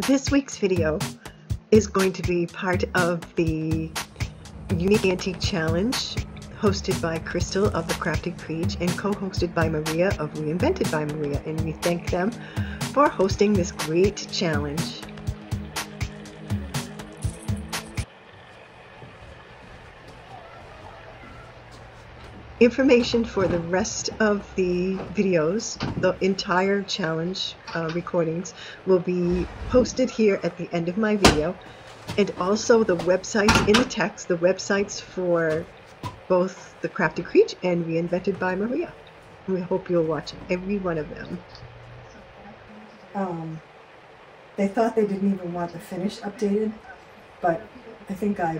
This week's video is going to be part of the Unique Antique Challenge hosted by Krystal of the Crafty Kreech and co-hosted by Maria of Reinvented by Maria, and we thank them for hosting this great challenge. Information for the rest of the videos, the entire challenge recordings, will be posted here at the end of my video, and also the websites in the text, the websites for both the Crafty Kreech and Reinvented by Maria. We hope you'll watch every one of them. They thought they didn't even want the finish updated, but I think I,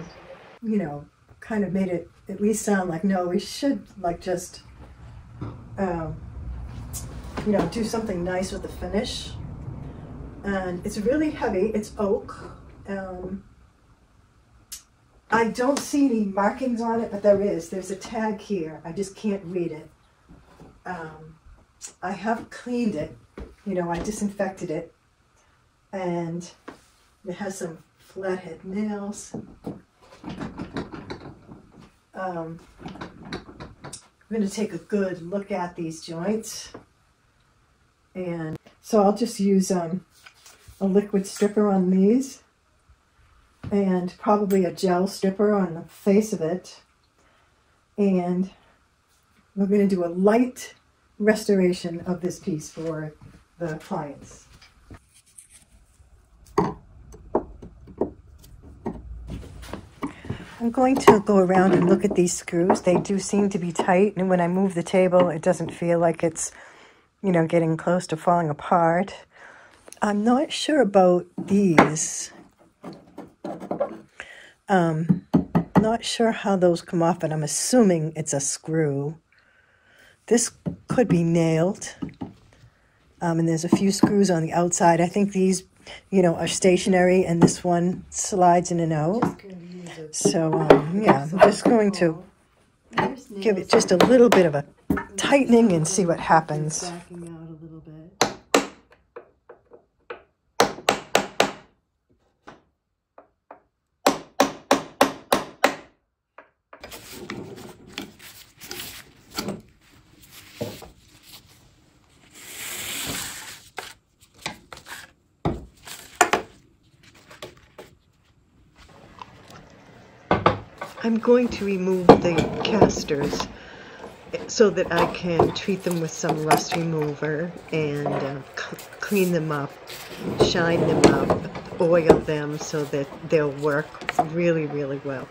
kind of made it at least sound like, no, we should just, do something nice with the finish. And it's really heavy, it's oak. I don't see any markings on it, but there's a tag here. I just can't read it. I have cleaned it, I disinfected it, and it has some flathead nails. I'm going to take a good look at these joints, and so I'll just use a liquid stripper on these and probably a gel stripper on the face of it, and we're going to do a light restoration of this piece for the clients. I'm going to go around and look at these screws. They do seem to be tight, and when I move the table, it doesn't feel like it's, getting close to falling apart. I'm not sure about these. Not sure how those come off, but I'm assuming it's a screw. This could be nailed. And there's a few screws on the outside. I think these, are stationary, and this one slides in and out. So, yeah, I'm just going to give it just a little bit of a tightening and see what happens. I'm going to remove the casters so that I can treat them with some rust remover and clean them up, shine them up, oil them so that they'll work really, really well.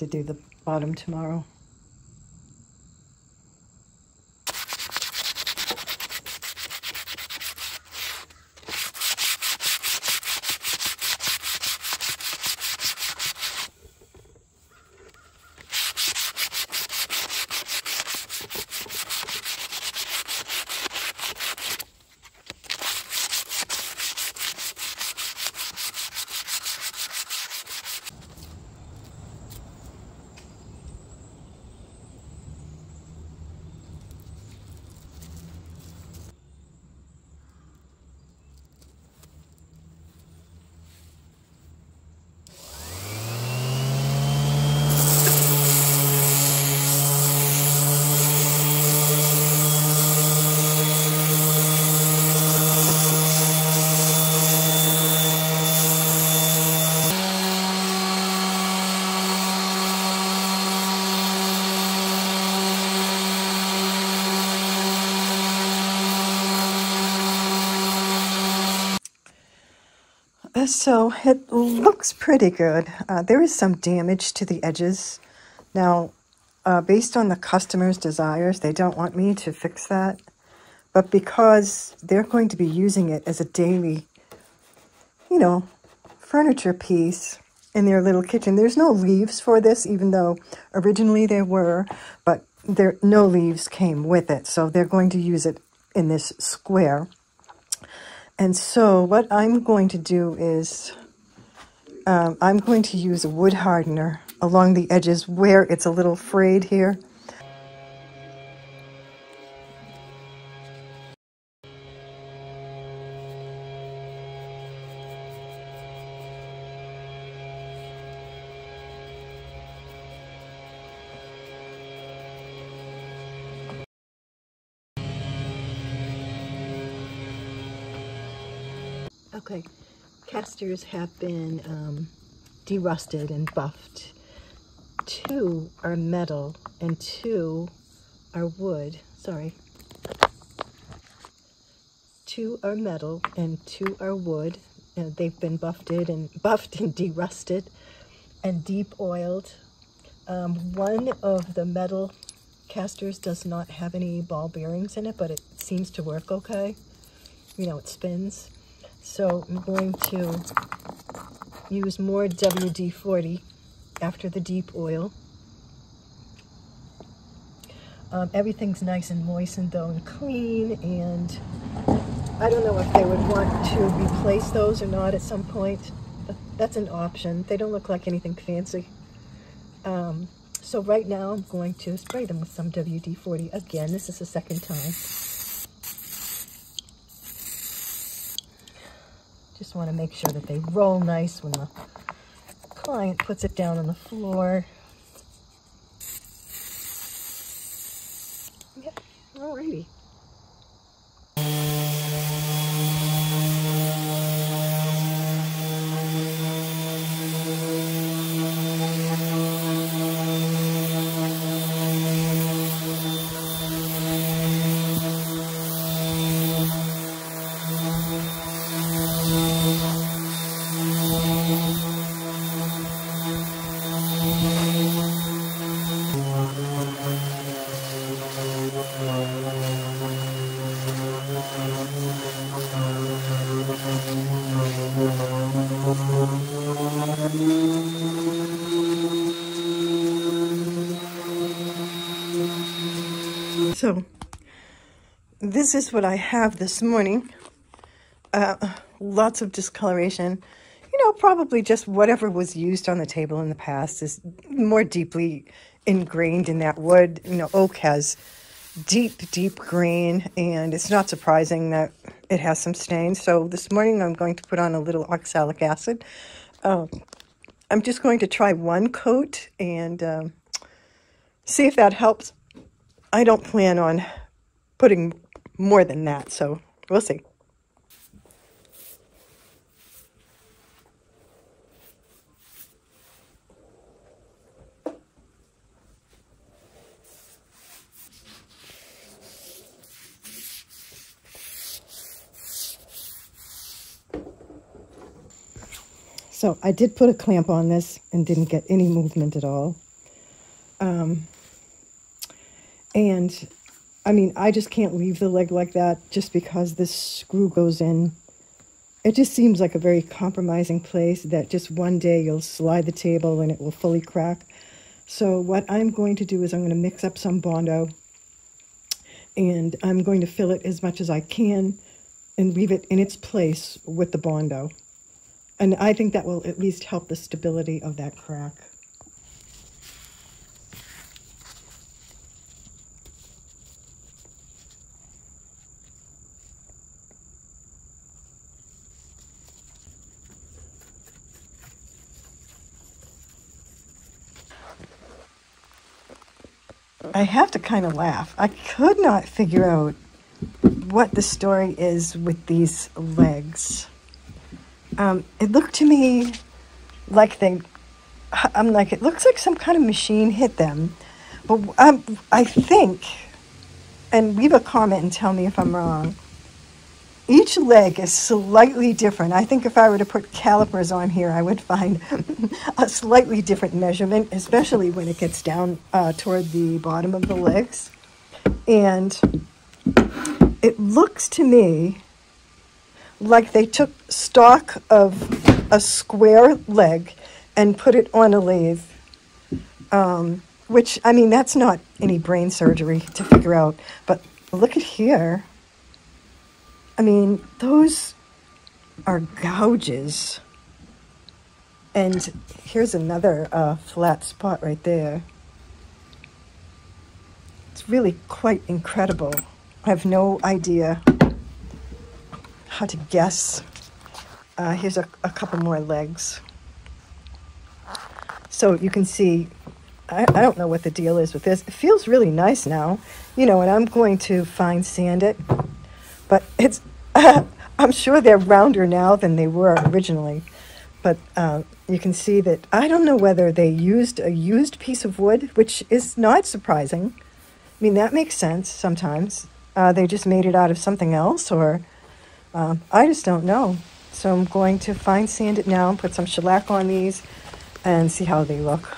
to do the bottom tomorrow. So it looks pretty good. There is some damage to the edges. Now, based on the customer's desires, they don't want me to fix that. But because they're going to be using it as a daily, you know, furniture piece in their little kitchen. There's no leaves for this, even though originally there were, but no leaves came with it. So they're going to use it in this square. And so what I'm going to do is I'm going to use a wood hardener along the edges where it's a little frayed here. Okay, casters have been derusted and buffed. 2 are metal and 2 are wood. Sorry. 2 are metal and 2 are wood. They've been buffed and derusted and deep oiled. One of the metal casters does not have any ball bearings in it, but it seems to work okay. You know, it spins. So I'm going to use more WD-40 after the deep oil. Everything's nice and moistened though and clean, and I don't know if they would want to replace those or not at some point. But that's an option. They don't look like anything fancy. So right now I'm going to spray them with some WD-40. Again, this is the second time. Just want to make sure that they roll nice when the client puts it down on the floor. Yeah, alrighty. So this is what I have this morning. Lots of discoloration. You know, probably just whatever was used on the table in the past is more deeply ingrained in that wood. You know, oak has deep grain, and it's not surprising that it has some stains. So this morning I'm going to put on a little oxalic acid. I'm just going to try one coat and see if that helps. I don't plan on putting more than that, so we'll see. So I did put a clamp on this and didn't get any movement at all. And I mean, I just can't leave the leg like that just because this screw goes in. It just seems like a very compromising place that just one day you'll slide the table and it will fully crack. So what I'm going to do is I'm going to mix up some Bondo, and I'm going to fill it as much as I can and leave it in its place with the Bondo. And I think that will at least help the stability of that crack. I have to kind of laugh. I could not figure out what the story is with these legs. It looked to me like I'm like, it looks like some kind of machine hit them. But I think, and leave a comment and tell me if I'm wrong, each leg is slightly different. I think if I were to put calipers on here, I would find a slightly different measurement, especially when it gets down toward the bottom of the legs. And it looks to me like they took stock of a square leg and put it on a lathe, which, I mean, that's not any brain surgery to figure out. But look at here. I mean, those are gouges. And here's another flat spot right there. It's really quite incredible. I have no idea how to guess. Here's a couple more legs. So you can see, I don't know what the deal is with this. It feels really nice now, you know, and I'm going to fine sand it. But it's, I'm sure they're rounder now than they were originally. But you can see that, I don't know whether they used a used piece of wood, which is not surprising. I mean, that makes sense sometimes. They just made it out of something else, or I just don't know. So I'm going to fine sand it now and put some shellac on these and see how they look.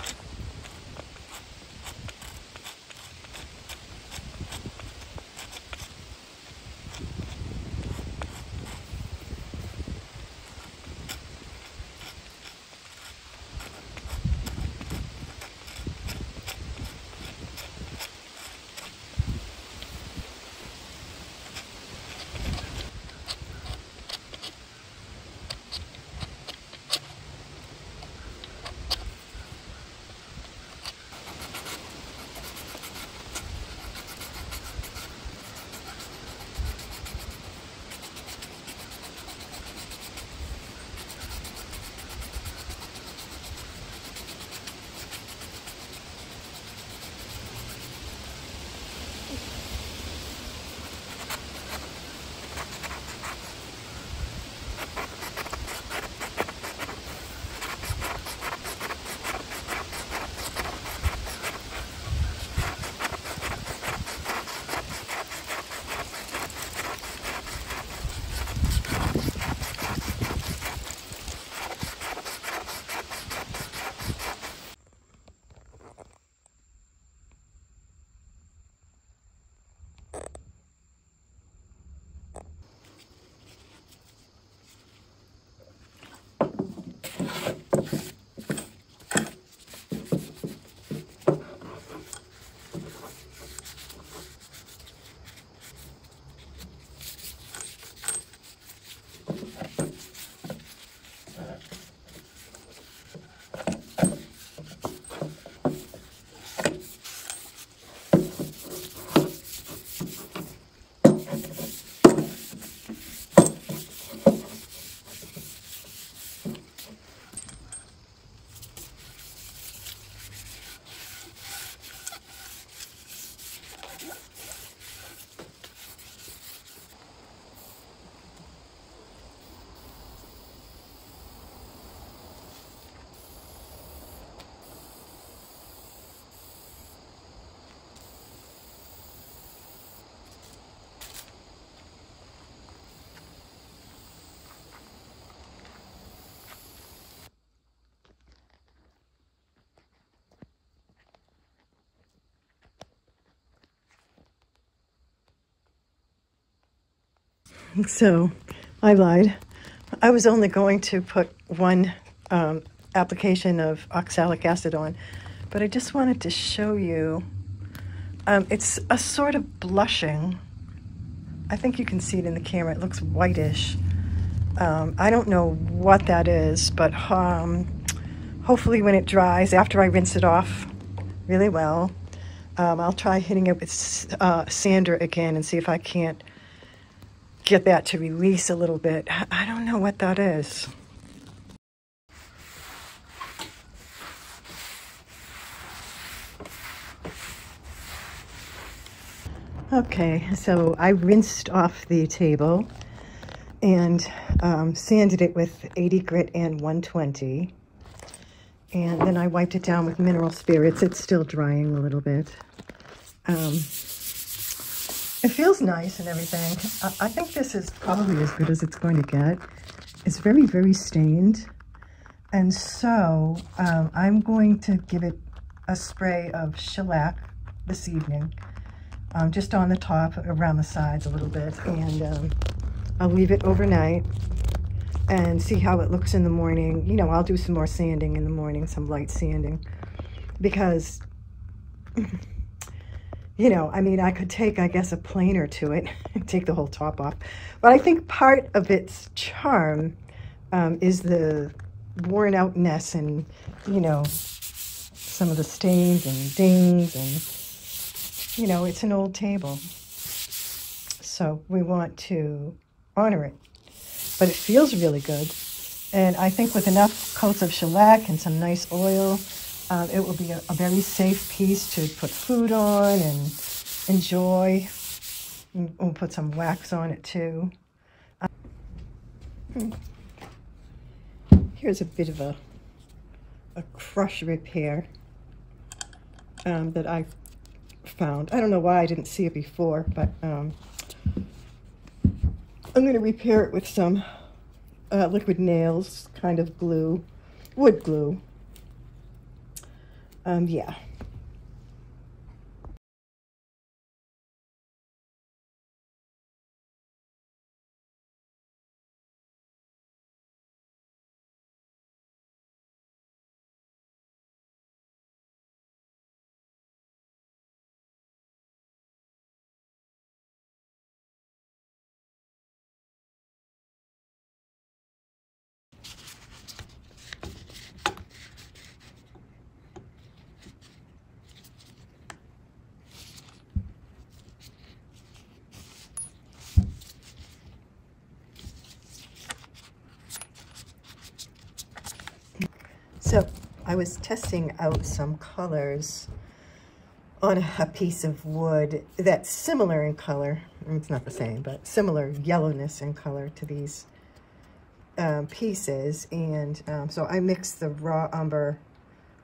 So I lied. I was only going to put one application of oxalic acid on, but I just wanted to show you. It's a sort of blushing. I think you can see it in the camera. It looks whitish. I don't know what that is, but hopefully when it dries, after I rinse it off really well, I'll try hitting it with sander again and see if I can't get that to release a little bit. I don't know what that is. Okay, so I rinsed off the table and sanded it with 80 grit and 120. And then I wiped it down with mineral spirits. It's still drying a little bit. It feels nice and everything. I think this is probably as good as it's going to get. It's very, very stained. And so I'm going to give it a spray of shellac this evening. Just on the top, around the sides a little bit. And I'll leave it overnight and see how it looks in the morning. You know, I'll do some more sanding in the morning, some light sanding. Because, you know, I mean, I could take, I guess, a planer to it and take the whole top off. But I think part of its charm is the worn outness and, you know, some of the stains and dings and, you know, it's an old table. So we want to honor it. But it feels really good. And I think with enough coats of shellac and some nice oil, it will be a very safe piece to put food on and enjoy. We'll put some wax on it too. Here's a bit of a crush repair that I found. I don't know why I didn't see it before, but I'm going to repair it with some liquid nails, kind of glue, wood glue. Yeah. So I was testing out some colors on a piece of wood that's similar in color. It's not the same, but similar yellowness in color to these pieces. And so I mixed the raw umber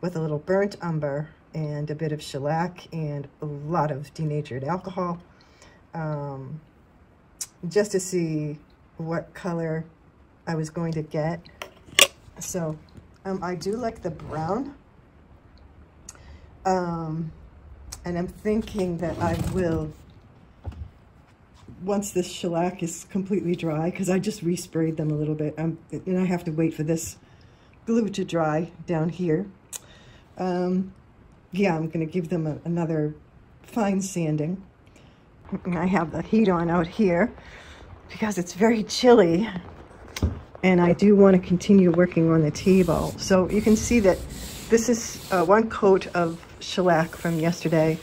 with a little burnt umber and a bit of shellac and a lot of denatured alcohol, just to see what color I was going to get. So I do like the brown, and I'm thinking that I will, once this shellac is completely dry, because I just resprayed them a little bit, and I have to wait for this glue to dry down here. Yeah, I'm going to give them another fine sanding. I have the heat on out here because it's very chilly. And I do want to continue working on the table. So you can see that this is one coat of shellac from yesterday.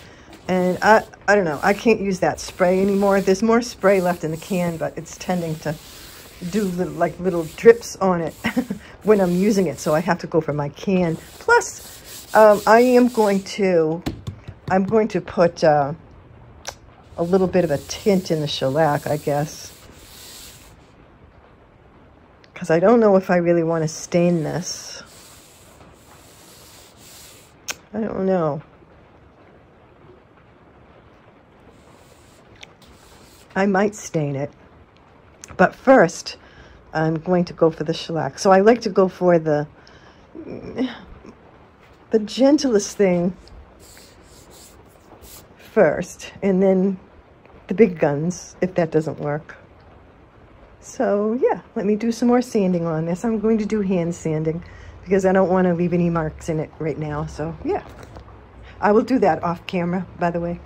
And I don't know, I can't use that spray anymore. There's more spray left in the can, but it's tending to do little drips on it when I'm using it. So I have to go for my can. Plus, I'm going to put a little bit of a tint in the shellac, I guess. Because I don't know if I really want to stain this. I don't know. I might stain it. But first, I'm going to go for the shellac. So I like to go for the gentlest thing first. And then the big guns, if that doesn't work. So yeah, let me do some more sanding on this. I'm going to do hand sanding because I don't want to leave any marks in it right now. So yeah, I will do that off camera, by the way.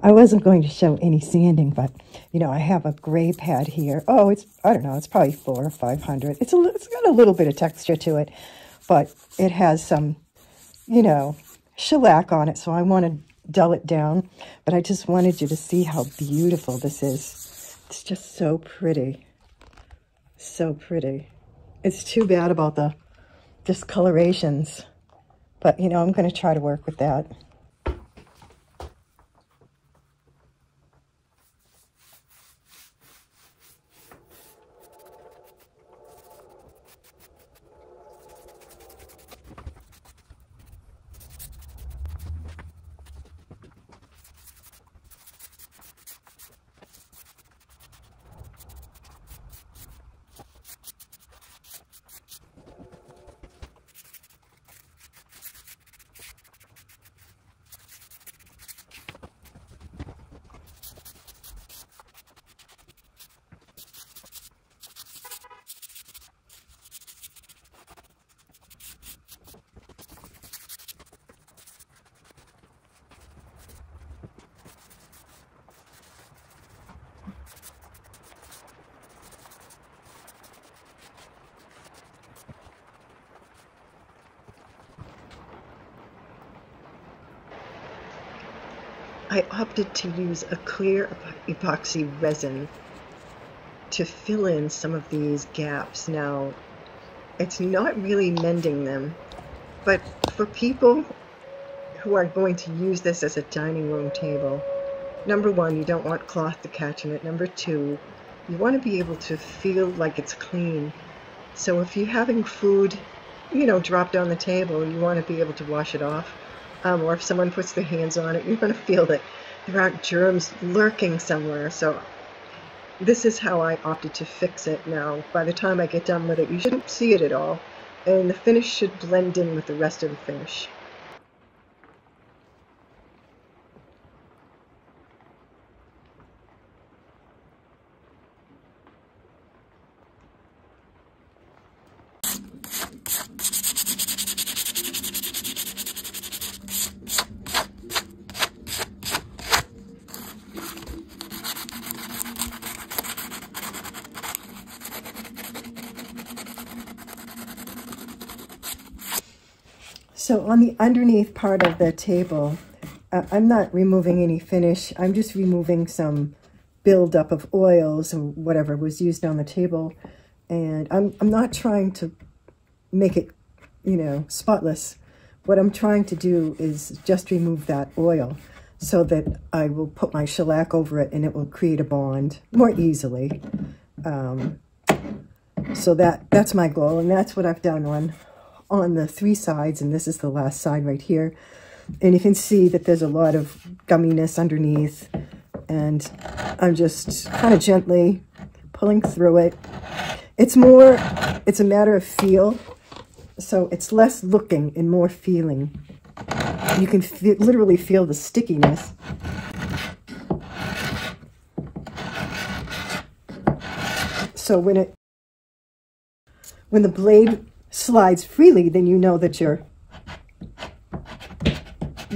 I wasn't going to show any sanding, but you know, I have a gray pad here. Oh, I don't know, it's probably 400 or 500. It's got a little bit of texture to it, but it has some, you know, shellac on it, so I want to dull it down. But I just wanted you to see how beautiful this is. It's just so pretty. So pretty. It's too bad about the discolorations, but you know, I'm going to try to work with that. I opted to use a clear epoxy resin to fill in some of these gaps. Now, it's not really mending them, but for people who are going to use this as a dining room table, number one, you don't want cloth to catch in it. Number two, you want to be able to feel like it's clean. So if you're having food, you know, dropped on the table, you want to be able to wash it off. Or if someone puts their hands on it, you want to feel that there aren't germs lurking somewhere. So this is how I opted to fix it. Now, by the time I get done with it, you shouldn't see it at all, and the finish should blend in with the rest of the finish. So on the underneath part of the table, I'm not removing any finish. I'm just removing some buildup of oils or whatever was used on the table. And I'm not trying to make it, you know, spotless. What I'm trying to do is just remove that oil so that I will put my shellac over it and it will create a bond more easily. So that's my goal, and that's what I've done on the 3 sides, and this is the last side right here. And you can see that there's a lot of gumminess underneath, and I'm just kind of gently pulling through it. It's a matter of feel, so it's less looking and more feeling. You can literally feel the stickiness. So when the blade slides freely, then you know that you've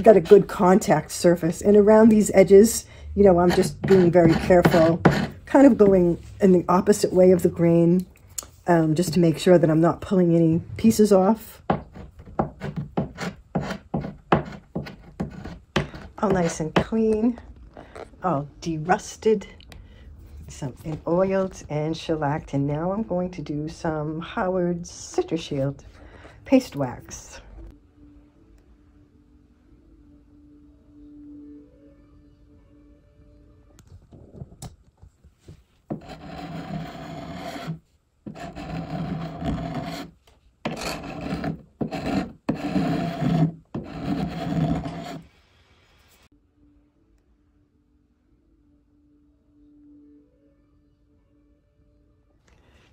got a good contact surface. And around these edges, you know, I'm just being very careful, kind of going in the opposite way of the grain, just to make sure that I'm not pulling any pieces off. All nice and clean, all derusted, some oiled and shellacked, and now I'm going to do some Howard's Citrus Shield paste wax.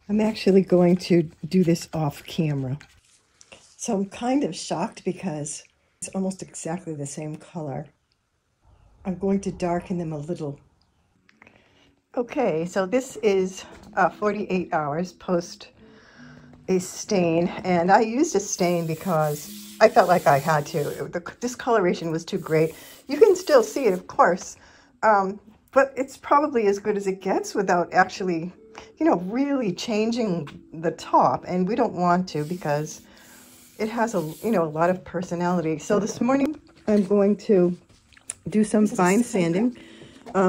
I'm actually going to do this off camera. So I'm kind of shocked because it's almost exactly the same color. I'm going to darken them a little. Okay, so this is 48 hours post a stain, and I used a stain because I felt like I had to. The discoloration was too great. You can still see it, of course, but it's probably as good as it gets without actually, you know, really changing the top, and we don't want to because it has a, you know, a lot of personality. So this morning I'm going to do some fine sanding.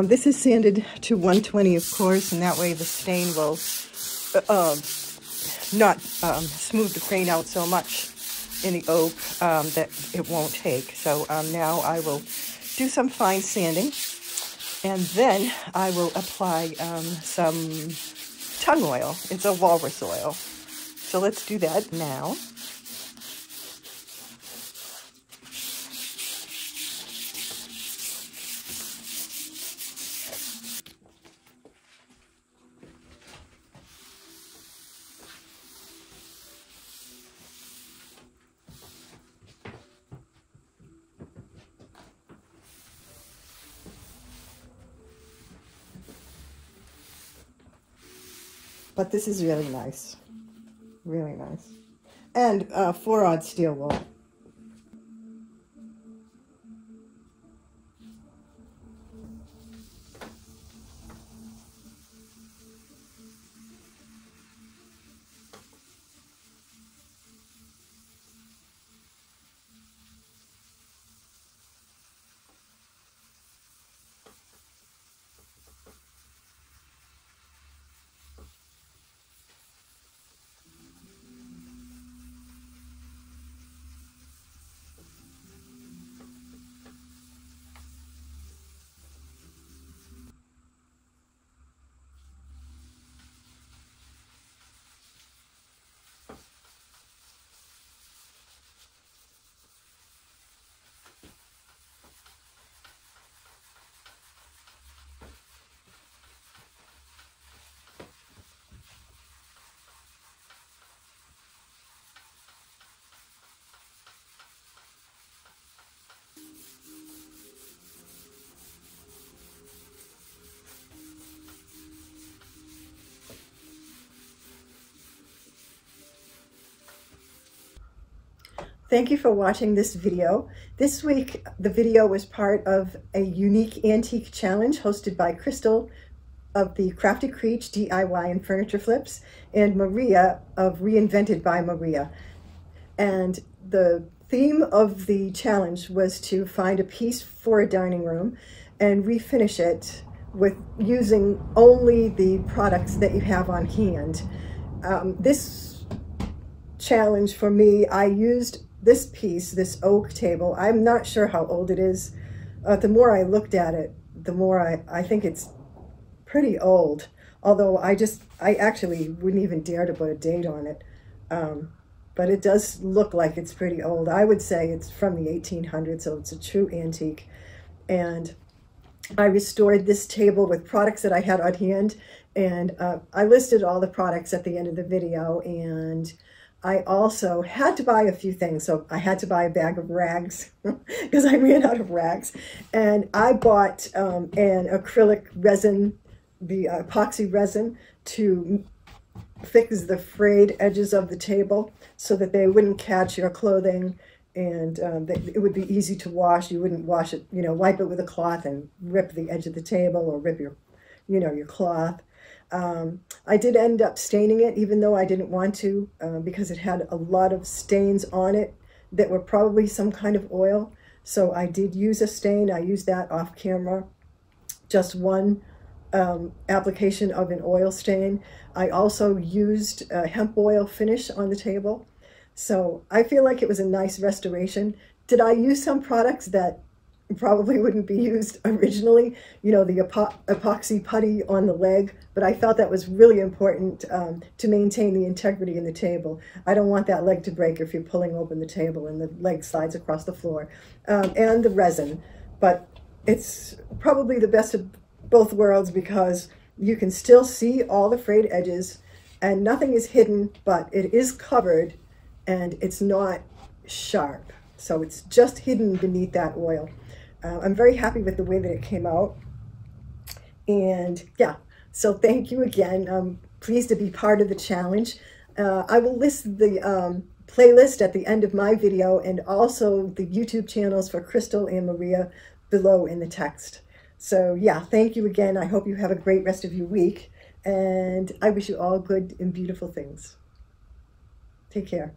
This is sanded to 120, of course, and that way the stain will not smooth the grain out so much in the oak that it won't take. So now I will do some fine sanding, and then I will apply some tung oil. It's a walrus oil. So let's do that now. But this is really nice. Really nice. And 4-aught steel wool. Thank you for watching this video. This week, the video was part of a unique antique challenge hosted by Krystal of the Crafty Kreech DIY and Furniture Flips, and Maria of Reinvented by Maria. And the theme of the challenge was to find a piece for a dining room and refinish it with using only the products that you have on hand. This challenge for me, I used this piece, this oak table. I'm not sure how old it is. The more I looked at it, the more I think it's pretty old. Although I actually wouldn't even dare to put a date on it. But it does look like it's pretty old. I would say it's from the 1800s, so it's a true antique. And I restored this table with products that I had on hand. And I listed all the products at the end of the video, and I also had to buy a few things. So I had to buy a bag of rags because I ran out of rags. And I bought an acrylic resin, the epoxy resin, to fix the frayed edges of the table so that they wouldn't catch your clothing, and it would be easy to wash. You wouldn't wash it, you know, wipe it with a cloth and rip the edge of the table or rip your, you know, your cloth. I did end up staining it, even though I didn't want to, because it had a lot of stains on it that were probably some kind of oil. So I did use a stain. I used that off camera, just one application of an oil stain. I also used hemp oil finish on the table. So I feel like it was a nice restoration. Did I use some products that probably wouldn't be used originally? You know, the epoxy putty on the leg, but I felt that was really important to maintain the integrity in the table. I don't want that leg to break if you're pulling open the table and the leg slides across the floor. And the resin, but it's probably the best of both worlds because you can still see all the frayed edges and nothing is hidden, but it is covered and it's not sharp. So it's just hidden beneath that oil. I'm very happy with the way that it came out. And yeah, So thank you again. I'm pleased to be part of the challenge. I will list the playlist at the end of my video and also the YouTube channels for Krystal and Maria below in the text. So yeah, thank you again. I hope you have a great rest of your week, and I wish you all good and beautiful things. Take care.